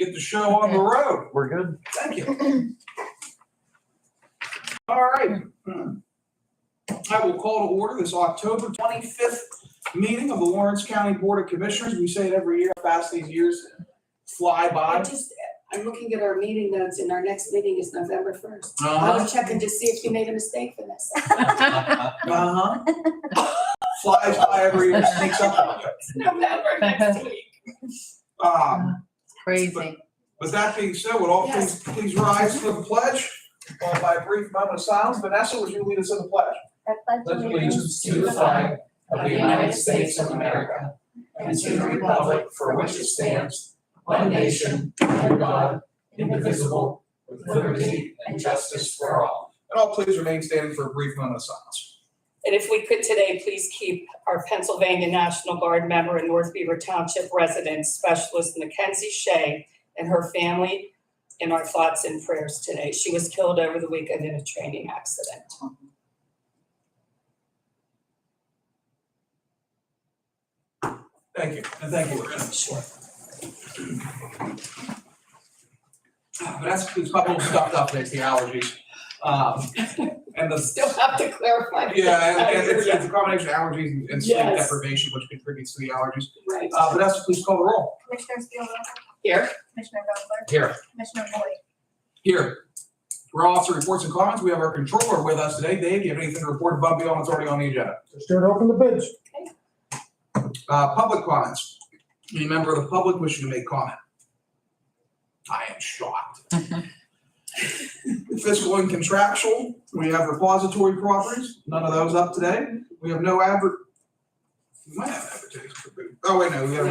get the show on the road. We're good. Thank you. All right. I will call to order this October 25th meeting of the Lawrence County Board of Commissioners. We say it every year, how fast these years fly by. I'm looking at our meeting notes, and our next meeting is November 1st. I was checking to see if you made a mistake for this. Flies by every year, sneaks up on you. It's November next week. Crazy. With that being said, would all please rise for the pledge, followed by a brief moment of silence. Vanessa, would you lead us in the pledge? I pledge allegiance to the flag of the United States of America and to the republic for which it stands, one nation, under God, indivisible, with liberty and justice for all. And all please remain standing for a brief moment of silence. And if we could today, please keep our Pennsylvania National Guard member and North Beaver Township resident Specialist Mackenzie Shea and her family in our thoughts and prayers today. She was killed over the weekend in a training accident. Thank you, and thank you, Loretta. Sure. That's, it's probably stuffed up, it's the allergies. And the, Still have to clarify. yeah, and it's a combination of allergies and sleep Yes. deprivation, which contributes to the allergies. Right. Vanessa, please call the roll. Commissioner Steelvogel? Here. Commissioner Vogler? Here. Commissioner Boyd? Here. For officer reports and comments, we have our controller with us today. Dave, do you have anything to report above and beyond what's already on the agenda? Start open the bids. Public comments. Any member of the public wishing to make comment? I am shocked. Fiscal and contractual, we have repository properties, none of those up today. We have no we might have advertising for bid. Oh, wait, no, we have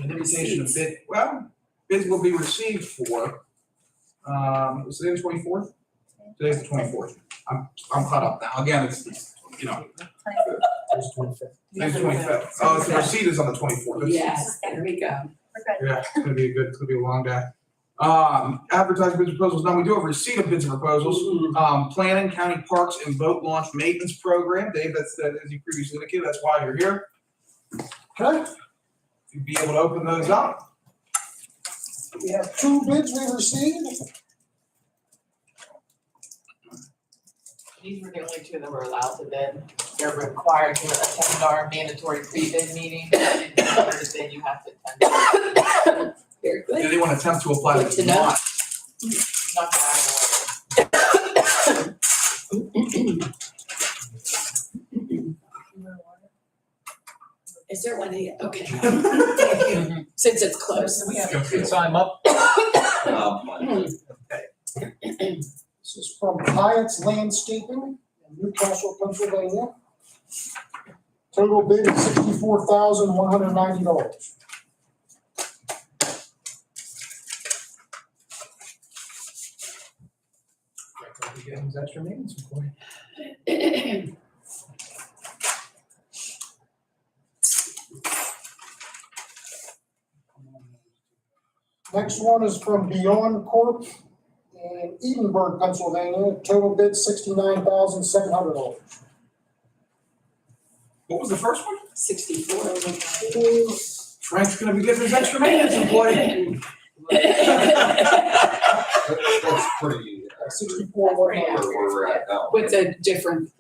an invitation of bid, well, bids will be received for, was today the 24th? Today's the 24th. I'm caught up now. Again, it's, you know. It's 25th. Today's the 25th. Oh, the receipt is on the 24th. Yes, there we go. We're good. Yeah, it's gonna be a long day. Advertising bids and proposals. Now, we do have receipt of bids and proposals. Planning, county parks and boat launch maintenance program. Dave, that's, as you previously indicated, that's why you're here. Okay, You'd be able to open those up. we have 2 bids we received. These were the only 2 that were allowed to bid. They're required to attend our mandatory pre-bid meeting. In order to bid, you have to attend. Very Did good. anyone attempt to apply Good to to know. not? Not that Is there one here? Okay. Thank you. Since it's close. we have Time up. This is from Hyatt's Landscaping in Newcastle, Pennsylvania. Total bid is $64,190. Getting these extra maintenance for you. Next one is from Beyond Corp in Edinburgh, Pennsylvania. Total bid $69,700. What was the first one? 64. Frank's gonna be getting his extra maintenance employee. That's pretty, 64,100. where we're at now. With a different,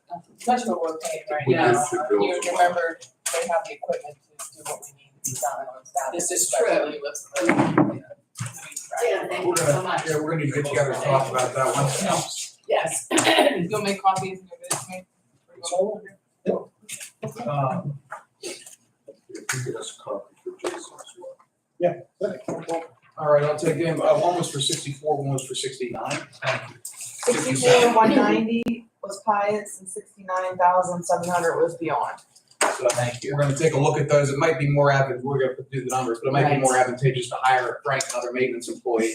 That's what we're paying right We now. just should build You some. remember, they have the equipment to do what we need to be done on staff. This is especially with the, Yeah, thank We're you so gonna, much. yeah, we're gonna need to get together and talk about that one. Yes. You'll make copies and give it to me? So, Um, Get us a copy for Jason as well. All right, I'll take them. One was for 64, one was for 69. Thank you. 64,190 was Pyatt's and 69,700 was Beyond. So we're gonna take a look at those. It might be more we're gonna do the numbers, but it might be Right. more advantageous to hire Frank, another maintenance employee.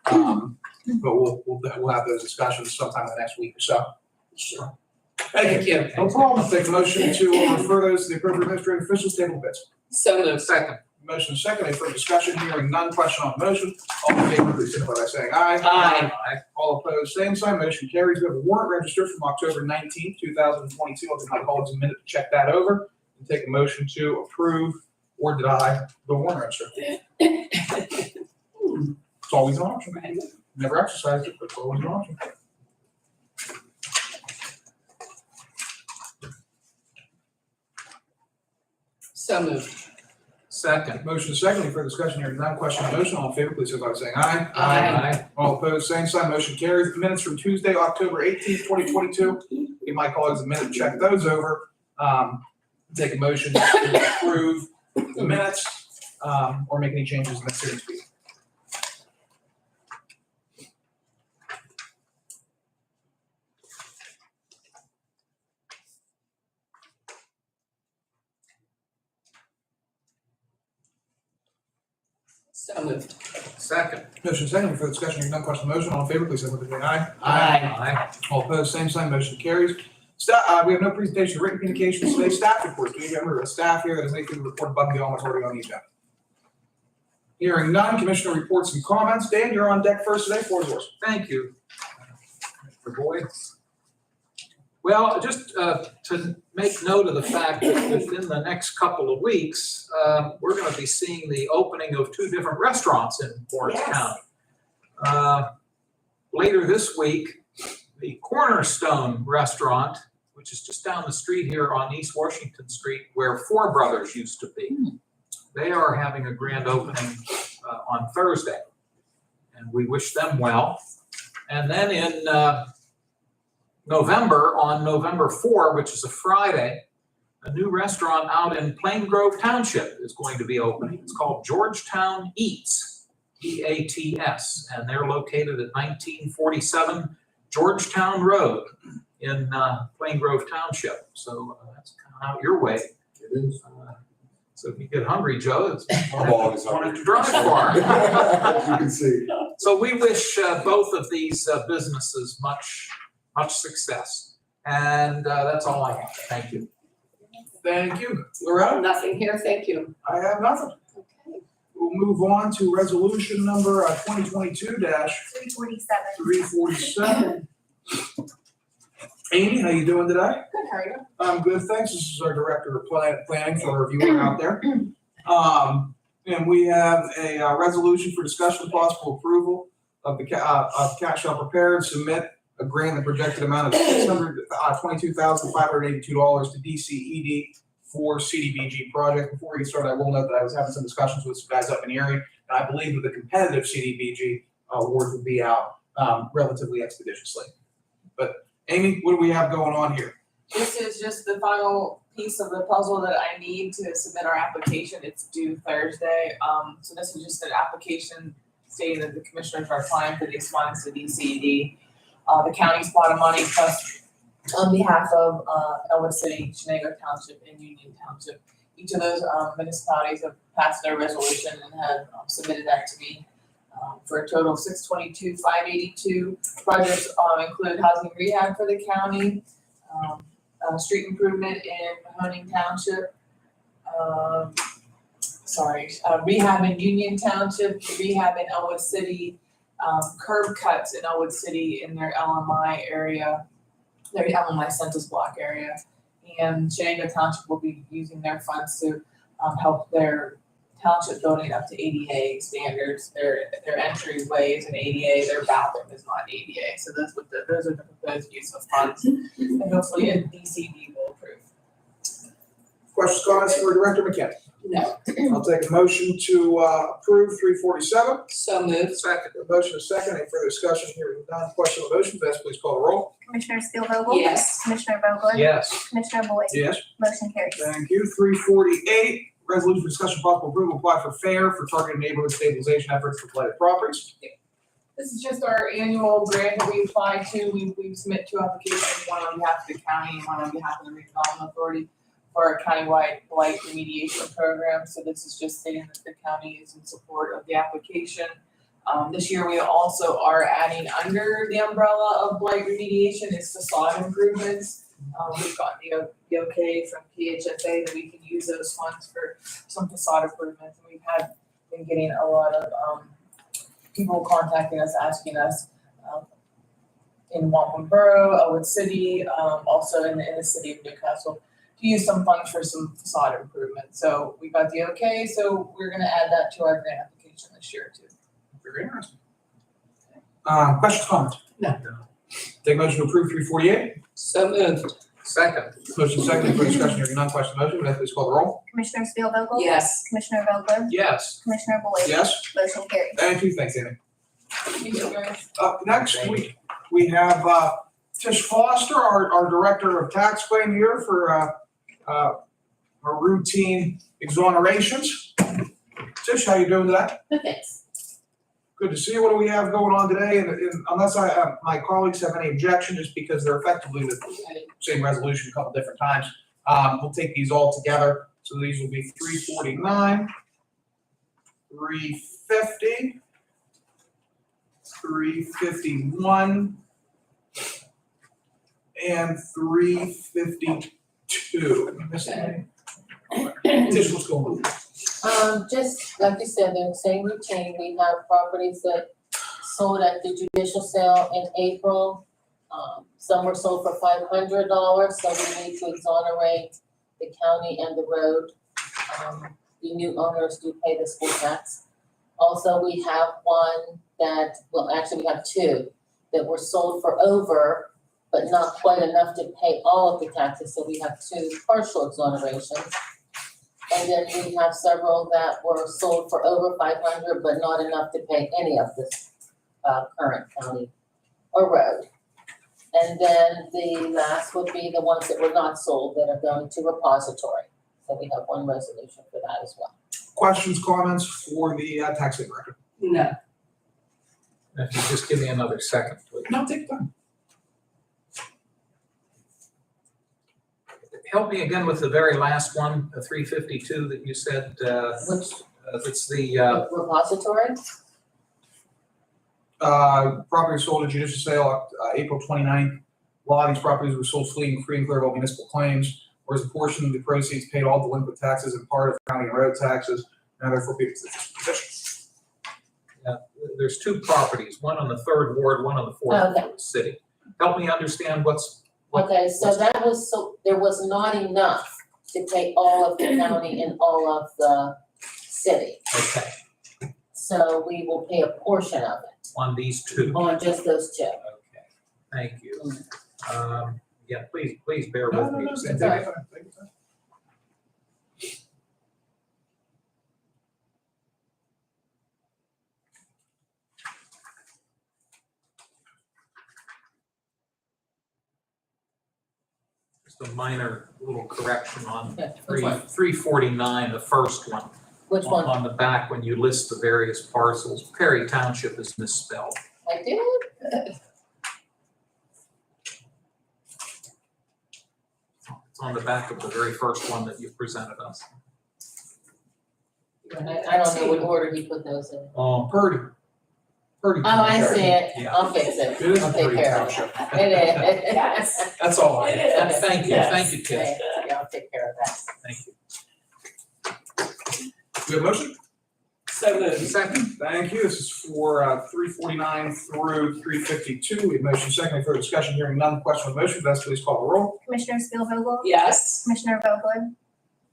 But we'll have those discussions sometime in the next week or so. Sure. Thank you. no problem. I'll take a motion to refer those to the appropriate administrative officials, table bids. So moved. Second. Motion second, any further discussion, hearing none, question on the motion, all in favor, please signify by saying aye. Aye. All opposed, same sign, motion carries. We have a warrant registered from October 19th, 2022, I'll give my colleagues a minute to check that over and take a motion to approve or did I go on register? It's always an option. Never exercised it, but it's always an option. So moved. Second. Motion is second, any further discussion here, none, question on the motion, all in favor, please signify by saying aye. Aye. All opposed, same sign, motion carries. Minutes from Tuesday, October 18th, 2022. Give my colleagues a minute to check those over. Take a motion to approve the minutes, or make any changes necessary to be. So moved. Second. Motion is second, any further discussion here, none, question on the motion, all in favor, please signify by saying aye. Aye. All opposed, same sign, motion carries. We have no presentation of written communications today, staff reports, do we have a member of staff here that has anything to report above and beyond what's already on the agenda? Hearing none, commissioner reports and comments, Dan, you're on deck first today, floor is yours. Thank you, Mr. Boyd. Well, just to make note of the fact that within the next couple of weeks, we're going to be seeing the opening of 2 different restaurants in Lawrence County. Later this week, the Cornerstone Restaurant, which is just down the street here on East Washington Street, where Four Brothers used to be. They are having a grand opening on Thursday, and we wish them well. And then in November, on November 4, which is a Friday, a new restaurant out in Plain Grove Township is going to be opening. It's called Georgetown Eats, E-A-T-S, and they're located at 1947 Georgetown Road in Plain Grove Township. So that's kind of out your way. It is. So if you get hungry, Joe, it's I'm always wanted to drive far. As you can see. So we wish both of these businesses much success. And that's all I have. Thank you. Thank you. Loretta? Nothing here, thank you. I have nothing. Okay. We'll move on to resolution number 2022-347. Amy, how you doing today? Good, how are you? I'm good, thanks. This is our director of planning for our viewer out there. And we have a resolution for discussion and possible approval of the cash shall prepare and submit a grant, the projected amount of $622,582 to DCED for CDBG project. Before we get started, I will note that I was having some discussions with some guys up in Erie, and I believe that the competitive CDBG award will be out relatively expeditiously. But Amy, what do we have going on here? This is just the final piece of the puzzle that I need to submit our application. It's due Thursday. So this is just an application stating that the commissioners are applying for these funds to DCED. The county's pot of money plus on behalf of Elwood City, Shenango Township, and Union Township. Each of those municipalities have passed their resolution and have submitted that to me for a total of $622,582. Projects include housing rehab for the county, street improvement in Mahoning Township, rehab in Union Township, rehab in Elwood City, curb cuts in Elwood City in their LMI area, their LMI census block area. And Shenango Township will be using their funds to help their township building up to ADA standards. Their entryway is an ADA, their bathroom is not ADA. So those are the proposed use of funds, and hopefully a DCD will approve. Questions, comments for Director McKenna? No. I'll take a motion to approve 347. So moved. Second. A motion is second. Any further discussion here? None. Question on the motion. Vanessa, please call the roll. Commissioner Steelvogel? Yes. Commissioner Vogler? Yes. Commissioner Boyd? Yes. Motion carries. Thank you. 348, resolution for discussion possible approval apply for FAIR for targeted neighborhood stabilization efforts for blighted properties. This is just our annual grant that we apply to. We submit 2 applications, one on behalf of the county and one on behalf of the redevelopment authority for a countywide blight remediation program. So this is just stating that the county is in support of the application. This year we also are adding under the umbrella of blight remediation is facade improvements. We've gotten the okay from PHSA that we can use those funds for some facade improvements. And we've been getting a lot of people contacting us, asking us in Wampum Borough, Elwood City, also in the city of Newcastle, use some funds for some facade improvement. So we got the okay, so we're gonna add that to our grant application this year too. Very interesting. Questions, comments? No. Take a motion to approve 348. So moved. Second. Motion second for discussion, hearing none, question on the motion, Vanessa please call the roll. Commissioner Spielvogel? Yes. Commissioner Vogler? Yes. Commissioner Boyd? Yes, Motion carries. thank you, thanks, Amy. Thank you, guys. Up next, we have Tish Foster, our Director of Tax Claim here for our routine exonerations. Tish, how you doing today? Good, thanks. Good to see you. What do we have going on today? And unless my colleagues have any objection, just because they're effectively the same resolution a couple different times, we'll take these all together. So these will be 349, 350, 351, and 352. Am I missing any? Tish, what's going on? Just like you said, in the same routine, we have properties that sold at the judicial sale in April. Some were sold for $500, so we need to exonerate the county and the road. The new owners do pay the school tax. Also, we have one that, well, actually, we have two that were sold for over, but not quite enough to pay all of the taxes, so we have two partial exonerations. And then we have several that were sold for over 500, but not enough to pay any of this current county or road. And then the last would be the ones that were not sold that are going to repository. So we have one resolution for that as well. Questions, comments for the tax lien record? No. If you just give me another second, please. No, take your time. Help me again with the very last one, the 352 that you said, Which, it's the, repository? Property sold at judicial sale, April 29th. A lot of these properties were sold free and clear of all municipal claims, whereas a portion of the proceeds paid all delinquent taxes and part of county and road taxes, and therefore people's position. there's two properties, one on the 3rd ward, one on the 4th Okay. ward, city. Help me understand what- Okay, so that was, so there was not enough to pay all of the county and all of the city. okay, So we will pay a portion of it on these two. on just those two. Okay, thank you. Yeah, please bear No, with no, me. no, take your time, take your time. Just a minor little correction on Okay, which one? 349, the first one. Which one? On the back, when you list the various parcels, Perry Township is misspelled. I did? It's on the back of the very first one that you presented us. I don't know what order he put those in. Oh, Purdy. Purdy. Oh, I see it. Yeah. I'll fix it. It is I'll take Purdy care of it. Township. It is. Yes. That's all I have. thank you, thank you, Tish, Okay, yeah, I'll take care of that. thank you. We have a motion? So moved. Second, Thank you. This is for 349 through 352. We have motion second. Any further discussion? Hearing none. Question on the motion. Vanessa, please call the roll. Commissioner Spielvogel? Yes. Commissioner Vogler?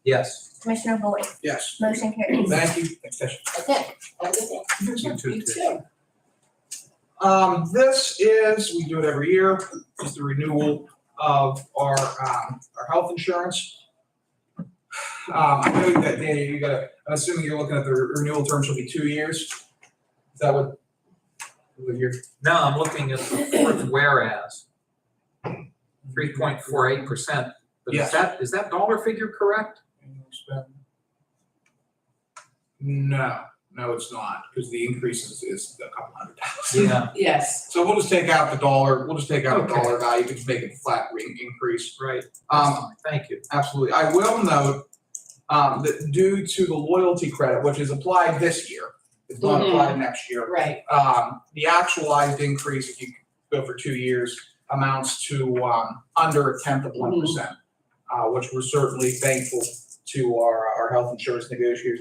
yes, Commissioner Boyd? Yes. Motion carries. Thank you. Thanks, Tish. Okay, have a good day. you too, You Tish. too. This is, we do it every year, is the renewal of our health insurance. I know that, Danny, I'm assuming you're looking at the renewal term shall be 2 years. Is that what you're? Now I'm looking at the 4th whereas, 3.48%. But Yes. is that dollar figure correct? No, it's not, because the increase is a couple $100,000. Yeah, Yes. So we'll just take out the dollar, the Okay. dollar value, just make it a flat increase. right. Thank you. Absolutely. I will note that due to the loyalty credit, which is applied this year, it's not Mhm. applied next year. Right. The actualized increase, if you go for 2 years, amounts to under 1/10 of 1%, which we're certainly thankful to our health insurance negotiators.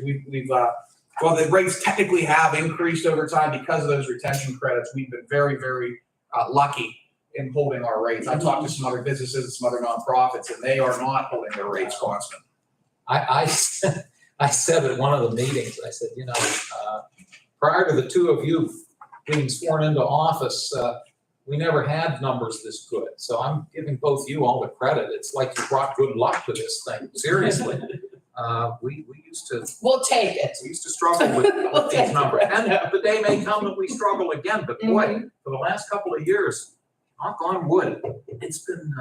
Well, the rates technically have increased over time because of those retention credits. We've been very, very lucky in holding our rates. I've talked to some other businesses and some other nonprofits, and they are not holding their rates constant. I said at one of the meetings, I said, prior to the two of you being sworn into office, we never had numbers this good. So I'm giving both you all the credit. It's like you brought good luck to this thing, seriously. We used to We'll take it. struggle with We'll take these it, numbers. Brenda. And the day may come that we struggle again, but boy, for the last couple of years, knock on wood, it's been,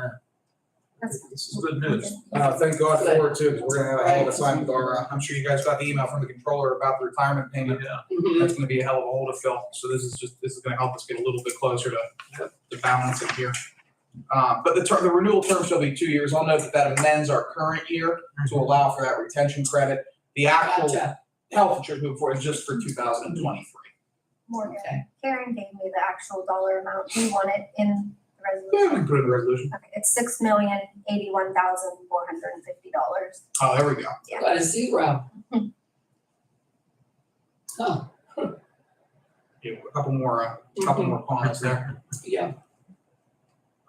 this is good news. Thank God for it too, because we're gonna have a hell of a time with our, I'm sure you guys got the email from the controller about the retirement payment. Yeah. That's gonna be a hell of a hole to fill, so this is gonna help us get a little bit closer to balancing here. But the renewal term shall be 2 years. I'll note that amends our current year to allow for that retention credit. The actual Gotcha. health insurance moving forward is just for 2023. Morgan, Okay. Karen gave me the actual dollar amount. Do you want it in the Yeah, we resolution? can put it in the resolution. Okay, it's $6,081,450. Oh, there we go. Got a zero. Huh, Yeah, a couple more comments there. yeah.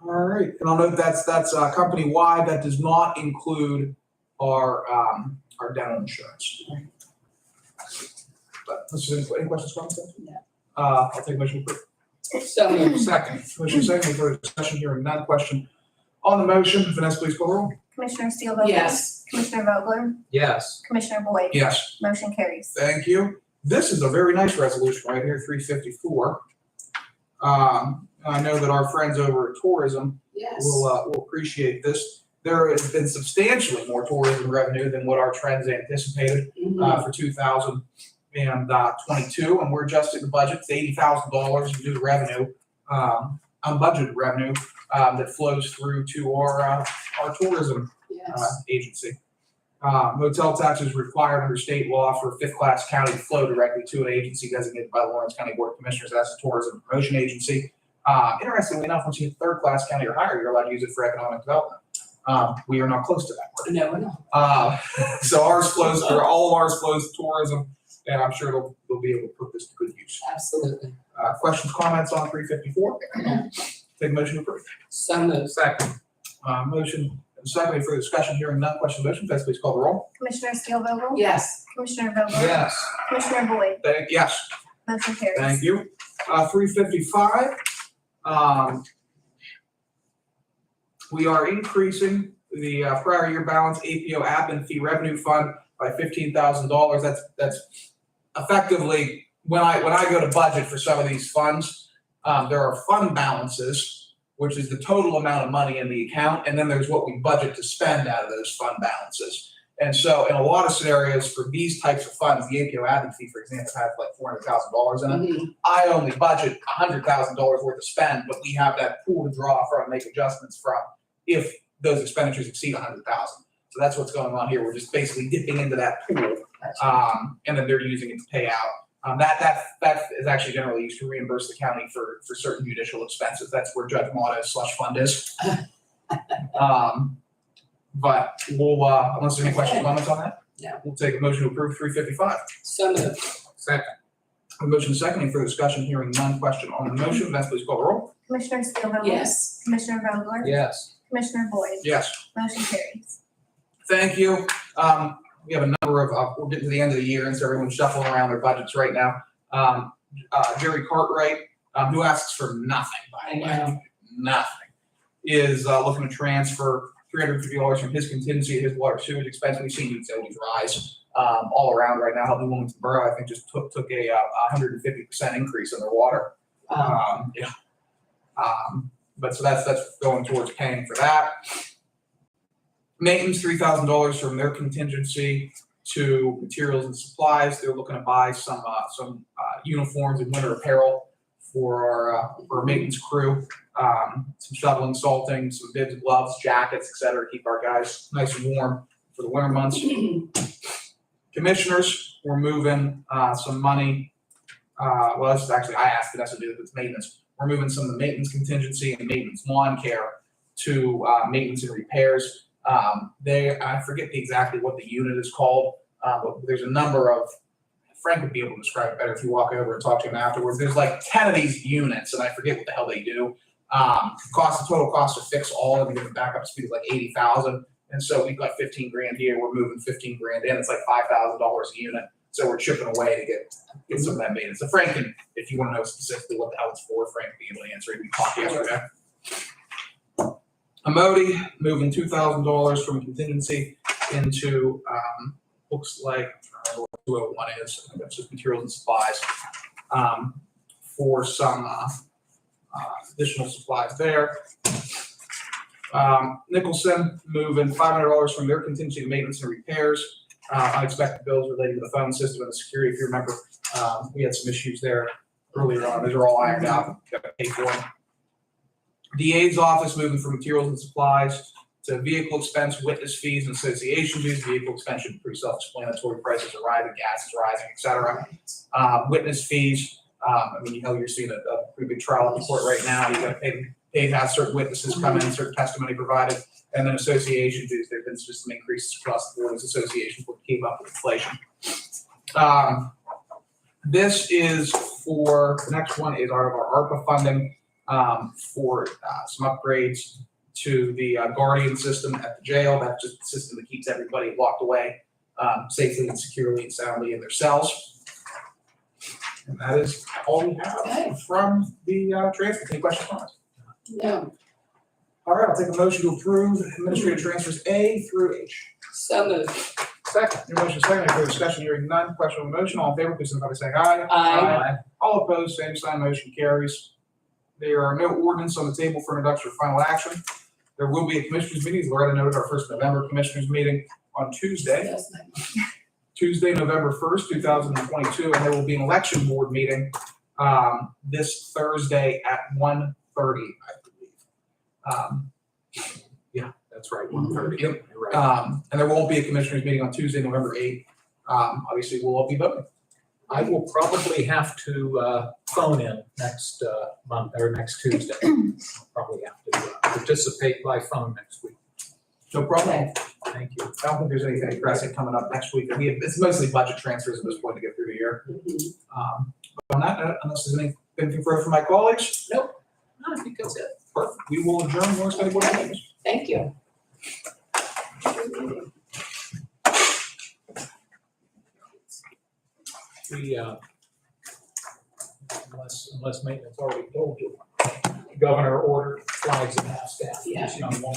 All right, and I'll note that's company-wide. That does not include our dental insurance. But let's just, any questions, comments? No. I'll take a motion to approve. So moved. Second, motion second, for discussion, hearing none, question on the motion, Vanessa, please call the roll. Commissioner Steelvogel? Yes. Commissioner Vogler? Yes. Commissioner Boyd? Yes. Motion carries. Thank you. This is a very nice resolution right here, 354. I know that our friends over at Tourism Yes. will appreciate this. There has been substantially more tourism revenue than what our trends anticipated for 2022, and we're adjusting the budget to $80,000 in new revenue, unbudgeted revenue that flows through to our tourism Yes. agency. Hotel tax is required under state law for a fifth-class county to flow directly to an agency designated by the Lawrence County Board of Commissioners as a tourism promotion agency. Interestingly enough, once you hit third-class county or higher, you're allowed to use it for economic development. We are not close to that word. No, no. So ours flows through, all of ours flows to tourism, and I'm sure they'll be able to put this to good use. Absolutely. Questions, comments on 354? Take a motion to approve. So moved. Second. Motion and secondly for discussion, hearing none, question on the motion, Vanessa, please call the roll. Commissioner Steelvogel? Yes. Commissioner Vogler? Yes. Commissioner Boyd? Yes. Motion carries. Thank you. 355, we are increasing the prior year balance APO admin fee revenue fund by $15,000. That's effectively, when I go to budget for some of these funds, there are fund balances, which is the total amount of money in the account, and then there's what we budget to spend out of those fund balances. And so in a lot of scenarios for these types of funds, the APO admin fee, for example, has like $400,000 in it. Mhm. I only budget $100,000 worth of spend, but we have that pool to draw from and make adjustments from if those expenditures exceed $100,000. So that's what's going on here. We're just basically dipping into that pool, and then they're using it to pay out. That is actually generally used to reimburse the county for certain judicial expenses. That's where Judge Mata's slush fund is. But we'll, unless there's any questions, comments on that? No. We'll take a motion to approve 355. So moved. Second. A motion seconding for discussion, hearing none, question on the motion, Vanessa, please call the roll. Commissioner Steelvogel? Yes. Commissioner Vogler? Yes. Commissioner Boyd? Yes. Motion carries. Thank you. We have a number of, we're getting to the end of the year, and so everyone's shuffling around their budgets right now. Jerry Cartwright, who asks for nothing, by the way, nothing, is looking to transfer $350 from his contingency to his water sewage expense. We've seen utilities rise all around right now. Helping Wilmington Borough, I think, just took a 150% increase in their water. But so that's going towards paying for that. Maintenance, $3,000 from their contingency to materials and supplies. They're looking to buy some uniforms and winter apparel for our maintenance crew. Some shoveling, salting, some bibs, gloves, jackets, etc. to keep our guys nice and warm for the winter months. Commissioners, we're moving some money. Well, this is actually, I asked Vanessa to do this, it's maintenance. We're moving some of the maintenance contingency and maintenance lawn care to maintenance and repairs. I forget exactly what the unit is called, but there's a number of, Frank would be able to describe it better if you walk over and talk to him afterwards. There's like 10 of these units, and I forget what the hell they do, Total cost to fix all of them, get the backup speed is like 80,000. And so we've got 15 grand here, we're moving 15 grand in, it's like $5,000 a unit. So we're chipping away to get some of that maintenance. So Frank can, if you wanna know specifically what the hell it's for, Frank will be able to answer it, we talked yesterday. Amodi, moving $2,000 from contingency into, looks like, I don't know what 201 is, that's just materials and supplies. For some, additional supplies there. Nicholson moving $500 from their contingency to maintenance and repairs. Unexpected bills related to the phone system and the security. If you remember, we had some issues there earlier on. Those are all ironed out. Got to pay for them. DA's office moving from materials and supplies to vehicle expense, witness fees, and association dues. Vehicle expense should be pretty self-explanatory. Prices are rising, gas is rising, et cetera. Witness fees. You're seeing a pretty big trial in court right now. You got to pay to have certain witnesses come in, certain testimony provided, and then association dues. There've been just some increases across the board as associations will keep up with inflation. This is for, the next one is out of our ARPA funding for some upgrades to the Guardian system at the jail. That's just the system that keeps everybody locked away safely and securely and soundly in their cells. And that is all we have from the transfer. Any questions, comments? No. All right, I'll take a motion to approve administrative transfers A through H. So moved. Second. Your motion second, any further discussion, hearing none, question on the motion, all in favor, please signify by saying aye. Aye. All opposed, same sign, motion carries. There are no ordinance on the table for introduction or final action. There will be a commissioners meeting, as Loretta noted, our first November commissioners meeting on Tuesday. Yes, ma'am. Tuesday, November 1st, 2022, and there will be an election board meeting this Thursday at 1:30, I believe. Yeah, that's right, 1:30. Yep. You're right. And there won't be a commissioners meeting on Tuesday, November 8th. Obviously, we'll all be voting. I will probably have to phone in next month or next Tuesday. I'll probably have to participate by phone next week. No problem. Thank you. I don't think there's anything pressing coming up next week. It's mostly budget transfers at this point to get through the year. But on that note, unless there's anything further from my colleagues, No, I think that's it. perfect. We will adjourn. Morris County Board of Commissioners. Thank you. We, unless maintenance already told you, Governor ordered flags at half staff. Yeah. On one